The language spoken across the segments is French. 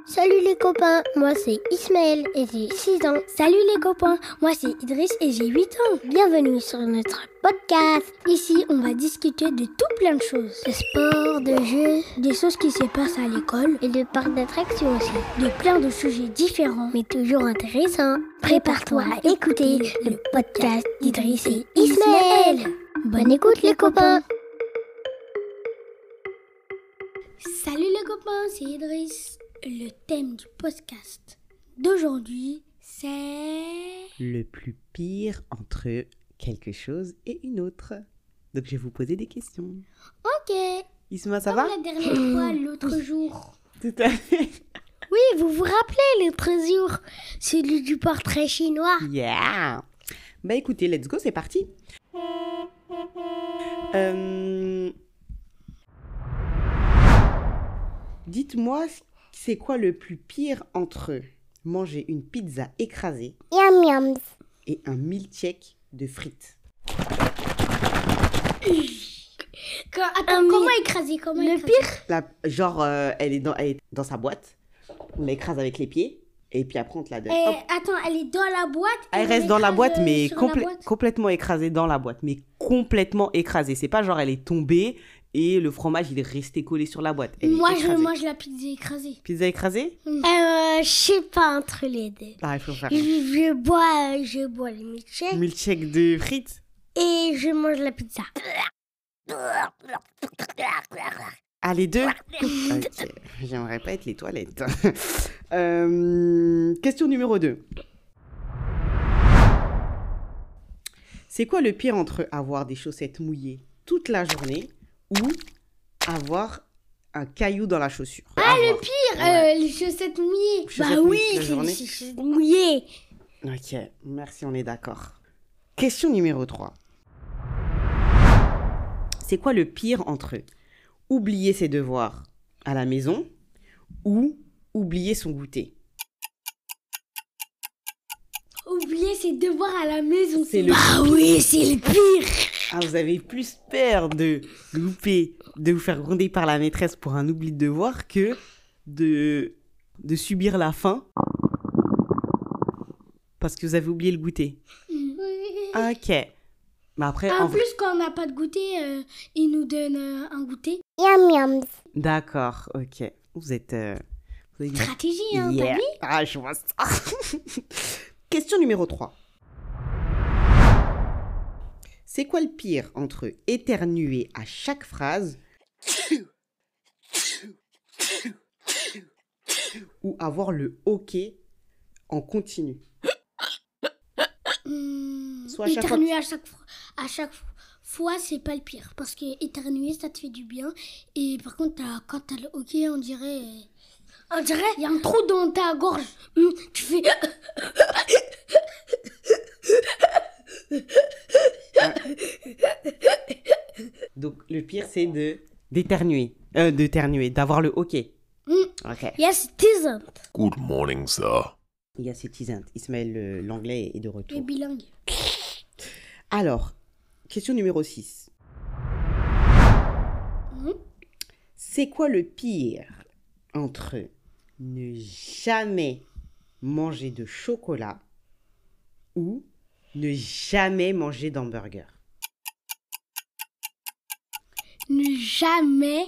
Salut les copains, moi c'est Ismaël et j'ai 6 ans. Salut les copains, moi c'est Idriss et j'ai 8 ans. Bienvenue sur notre podcast. Ici, on va discuter de tout plein de choses. De sport, de jeux, des choses qui se passent à l'école et de parcs d'attractions aussi. De plein de sujets différents, mais toujours intéressants. Prépare-toi à écouter le podcast d'Idriss et Ismaël. Bonne écoute les copains. Salut les copains, c'est Idriss. Le thème du podcast d'aujourd'hui, c'est... Le plus pire entre quelque chose et une autre. Donc je vais vous poser des questions. Ok. Isma, ça Comme va? la dernière fois, l'autre jour. Tout à fait. Oui, vous vous rappelez l'autre jour, celui du portrait chinois. Yeah. Bah écoutez, let's go, c'est parti. Dites-moi, c'est quoi le plus pire entre manger une pizza écrasée Miam miam. et un milkshake de frites? Comment écraser? Le pire? Genre, elle est dans sa boîte, on l'écrase avec les pieds, et puis après on te la donne. Hop. Attends, elle est dans la boîte? Elle reste dans la boîte, mais sur la boîte. complètement écrasée dans la boîte, mais complètement écrasée. C'est pas genre elle est tombée et le fromage il est resté collé sur la boîte. Moi, je mange la pizza écrasée. Pizza écrasée? Je sais pas entre les deux. Ah, il faut faire Je bois le milkshake milkshake de frites. et je mange la pizza. Ah, les deux? Ok, j'aimerais pas être les toilettes. Question numéro 2. C'est quoi le pire entre avoir des chaussettes mouillées toute la journée ou avoir un caillou dans la chaussure? Le pire, Ouais. les chaussettes mouillées. Chaussettes mouillées toute la journée. Les chaussettes mouillées. Ok, merci, on est d'accord. Question numéro 3. C'est quoi le pire entre oublier ses devoirs à la maison ou oublier son goûter? Oublier ses devoirs à la maison. C'est le oui, c'est le pire. Ah, vous avez plus peur de louper, de vous faire gronder par la maîtresse pour un oubli de devoir que de subir la faim parce que vous avez oublié le goûter. Ok. Mais après, En plus, quand on n'a pas de goûter, ils nous donnent un goûter. D'accord, ok. Vous êtes... vous avez- Stratégie, hein, Yeah. t'as vu? Ah, je vois ça. Question numéro 3. C'est quoi le pire entre éternuer à chaque phrase ou avoir le hoquet en continu? Soit à chaque fois Éternuer à chaque fois, c'est pas le pire. Parce que éternuer, ça te fait du bien. Et par contre, quand t'as le hoquet, on dirait, il y a un trou dans ta gorge. Tu fais... Donc, le pire, c'est d'éternuer, d'avoir le hoquet. Ok. Yes, it isn't. Good morning, sir. Il y a citizen. Ismaël, l'anglais est de Et retour. bilingue. Alors, question numéro 6. C'est quoi le pire entre ne jamais manger de chocolat ou ne jamais manger d'hamburger? Ne jamais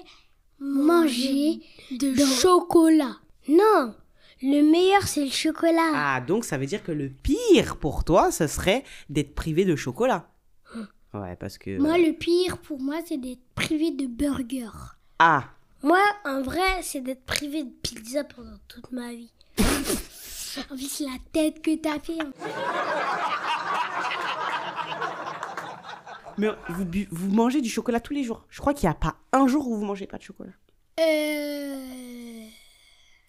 manger de chocolat. Non, le meilleur, c'est le chocolat. Ah, donc ça veut dire que le pire pour toi, ce serait d'être privé de chocolat. Ouais, parce que... Moi, le pire pour moi, c'est d'être privé de burger. Ah, Moi, en vrai, c'est d'être privé de pizza pendant toute ma vie. En plus, la tête que t'as fait. mais vous mangez du chocolat tous les jours. Je crois qu'il n'y a pas un jour où vous mangez pas de chocolat.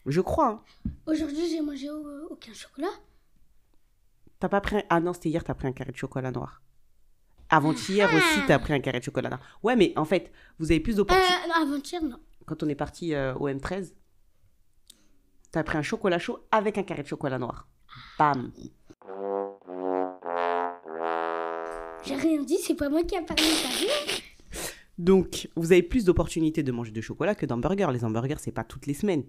Je crois, hein. Aujourd'hui, j'ai mangé aucun chocolat. T'as pas pris Ah non, c'était hier, t'as pris un carré de chocolat noir. Avant-hier aussi, t'as pris un carré de chocolat noir. Ouais, mais en fait, vous avez plus d'opportunités. Non, avant-hier, non. Quand on est parti au M13, t'as pris un chocolat chaud avec un carré de chocolat noir. Bam. J'ai rien dit, c'est pas moi qui a parlé, t'as vu? Donc, vous avez plus d'opportunités de manger de chocolat que d'hamburgers. Les hamburgers, c'est pas toutes les semaines.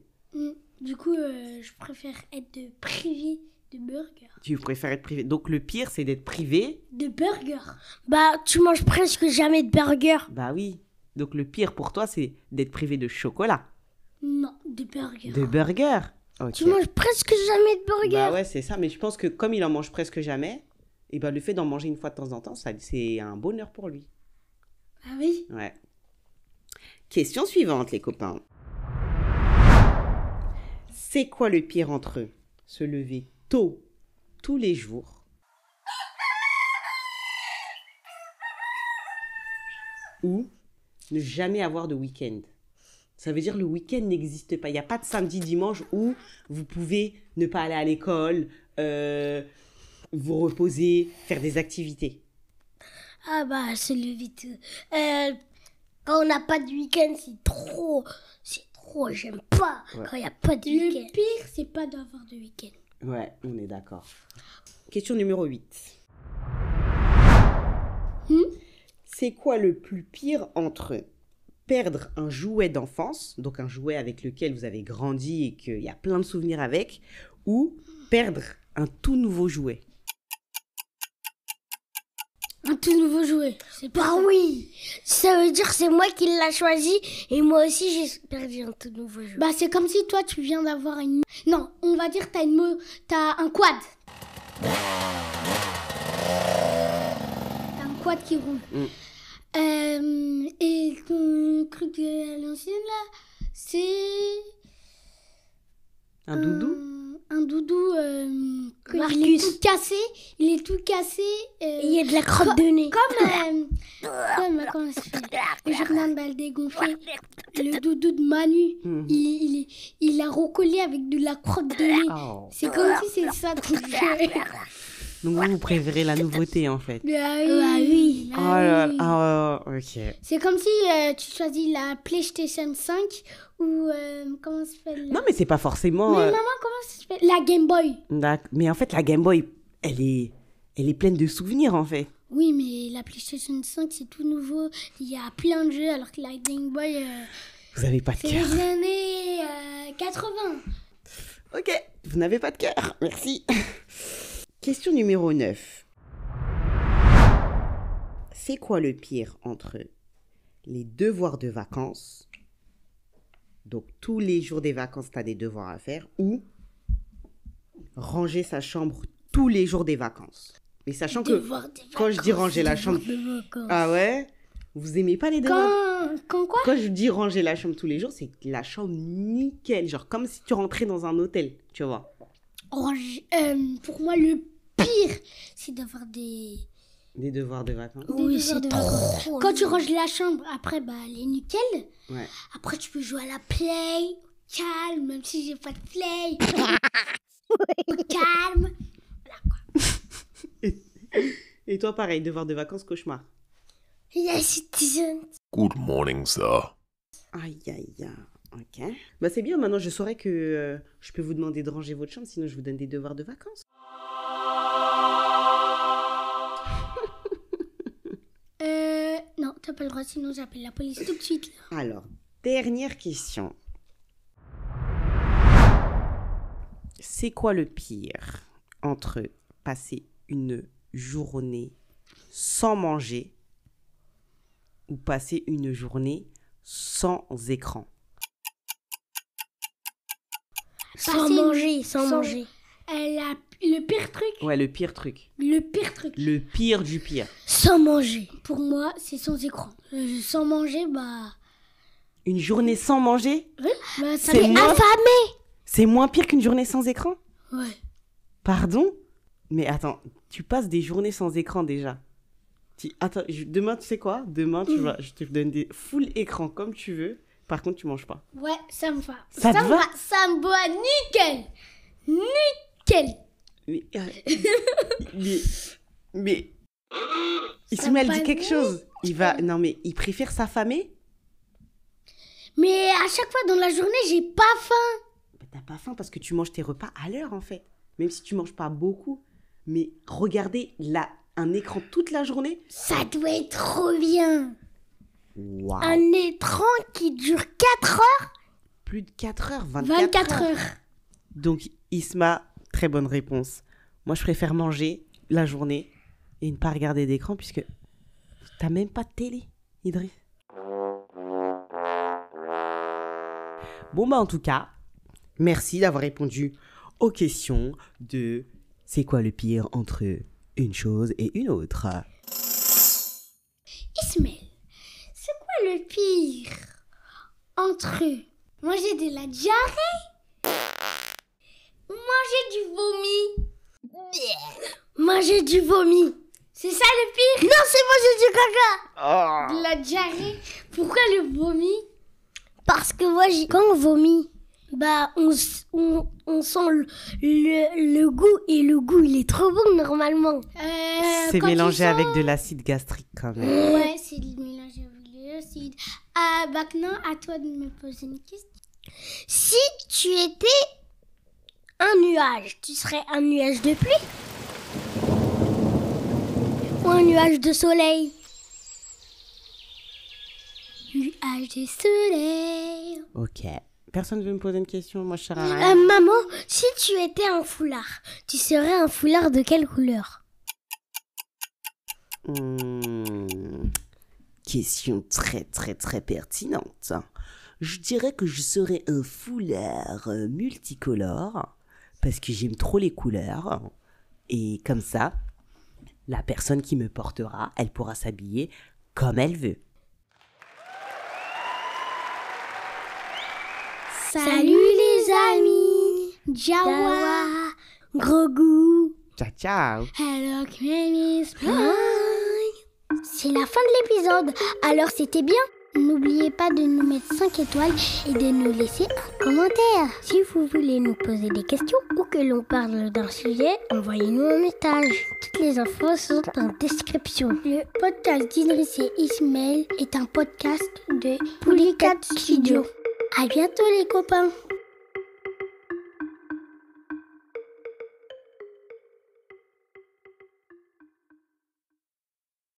Du coup, je préfère être privé de burger. Tu préfères être privé. Donc le pire, c'est d'être privé. De burger. Bah, tu manges presque jamais de burger. Bah oui. Donc le pire pour toi, c'est d'être privé de chocolat. Non, de burger. De burger. Ok. Tu manges presque jamais de burger. Bah ouais, c'est ça. Mais je pense que comme il en mange presque jamais, et ben le fait d'en manger une fois de temps en temps, c'est un bonheur pour lui. Ah oui. Ouais. Question suivante, les copains. C'est quoi le pire entre eux? Se lever tôt tous les jours ou ne jamais avoir de week-end? Ça veut dire le week-end n'existe pas. Il n'y a pas de samedi, dimanche où vous pouvez ne pas aller à l'école, vous reposer, faire des activités. Ah bah, se lever tôt. Quand on n'a pas de week-end, c'est trop, j'aime pas. Ouais. Quand il n'y a pas de week-end. Le pire, c'est pas d'avoir de week-end. Ouais, on est d'accord. Question numéro 8. C'est quoi le plus pire entre perdre un jouet d'enfance, donc un jouet avec lequel vous avez grandi et qu'il y a plein de souvenirs avec, ou perdre un tout nouveau jouet? Un tout nouveau jouet. Bah oui. Ça veut dire que c'est moi qui l'ai choisi et moi aussi j'ai perdu un tout nouveau jouet. Bah c'est comme si toi tu viens d'avoir une... Non, on va dire t'as un quad. T'as un quad qui roule. Et ton truc à l'ancienne là, c'est... Un doudou? Un doudou, il est tout cassé. Il y a de la crotte de nez. Comment ça se fait? Le journal bal dégonflé. Le doudou de Manu, il a recollé avec de la crotte de nez. Oh. C'est comme si c'est ça ton jeu. Donc vous préférez la nouveauté en fait. Ah oui. Oh là là, ok. C'est comme si tu choisis la PlayStation 5 ou comment ça s'appelle Non mais c'est pas forcément... Mais maman, comment ça s'appelle? La Game Boy. Mais en fait la Game Boy, elle est pleine de souvenirs en fait. Oui, mais la PlayStation 5 c'est tout nouveau. Il y a plein de jeux alors que la Game Boy... Vous avez pas de c'est cœur. les années 80. Ok, vous n'avez pas de cœur, merci. Question numéro 9. C'est quoi le pire entre les devoirs de vacances, donc tous les jours des vacances, tu as des devoirs à faire, ou ranger sa chambre tous les jours des vacances? Mais sachant que quand je dis ranger la chambre... Ah ouais? Vous aimez pas les devoirs? Quand quoi? Quand je dis ranger la chambre tous les jours, c'est la chambre nickel, genre comme si tu rentrais dans un hôtel, tu vois. Pour moi, le pire, c'est d'avoir des devoirs de vacances. Oui, c'est trop. Quand tu ranges la chambre, après, bah, elle est nickel. Ouais. Après, tu peux jouer à la play, calme, même si j'ai pas de play. Calme. Et toi, pareil, devoirs de vacances, cauchemar. Yes, citizen. Good morning, sir. Aïe, aïe, aïe. Ok. Bah, c'est bien, maintenant je saurais que je peux vous demander de ranger votre chambre, sinon je vous donne des devoirs de vacances. Non, t'as pas le droit, sinon j'appelle la police tout de suite. Là. Alors, dernière question. C'est quoi le pire entre passer une journée sans manger ou passer une journée sans écran? Sans manger. Le pire truc. Ouais, le pire truc. Le pire truc. Le pire du pire. Sans manger. Pour moi, c'est sans écran. Sans manger, bah... Une journée sans manger? Oui, bah, ça C'est fait moins- affamé. C'est moins pire qu'une journée sans écran? Ouais. Pardon? Mais attends, tu passes des journées sans écran déjà. Attends, demain, tu sais quoi? Demain, je te donne des full écran comme tu veux. Par contre, tu manges pas. Ouais, ça me va. Ça te va? Ça me va nickel. Nickel. Mais Ismaël va dit quelque chose. Non mais il préfère s'affamer? Mais à chaque fois dans la journée, j'ai pas faim. Bah, t'as pas faim parce que tu manges tes repas à l'heure en fait. Même si tu manges pas beaucoup. Mais regardez un écran toute la journée. Ça doit être trop bien. Waouh. Un écran qui dure 4 heures. Plus de 4 heures, 24 heures. Donc, Isma, très bonne réponse. Moi, je préfère manger la journée et ne pas regarder d'écran puisque t'as même pas de télé, Idriss. Bon, en tout cas, merci d'avoir répondu aux questions de c'est quoi le pire entre une chose et une autre. Ismaël, c'est quoi le pire entre manger de la diarrhée, manger du vomi, manger du vomi? C'est ça le pire? Non, c'est manger du caca. De la diarrhée. Pourquoi le vomi? Parce que moi, quand on vomit, on sent le goût, et le goût, il est trop bon normalement. C'est mélangé avec de l'acide gastrique quand même. Ouais, c'est mélangé avec de l'acide. Maintenant, à toi de me poser une question. Si tu étais un nuage, tu serais un nuage de pluie ou un nuage de soleil? Nuage de soleil. Ok. Personne ne veut me poser une question? Moi, je sers à rien. Maman, si tu étais un foulard, tu serais un foulard de quelle couleur? Question très, très, très pertinente. Je dirais que je serais un foulard multicolore parce que j'aime trop les couleurs. Et comme ça, la personne qui me portera, elle pourra s'habiller comme elle veut. Salut les amis, Jawa, Grogu, Ciao, ciao. hello Miss Pie. C'est la fin de l'épisode, alors c'était bien. N'oubliez pas de nous mettre 5 étoiles et de nous laisser un commentaire. Si vous voulez nous poser des questions ou que l'on parle d'un sujet, envoyez-nous un message. Toutes les infos sont en description. Le podcast d'Idriss et Ismaël est un podcast de Polycat Studio. À bientôt les copains.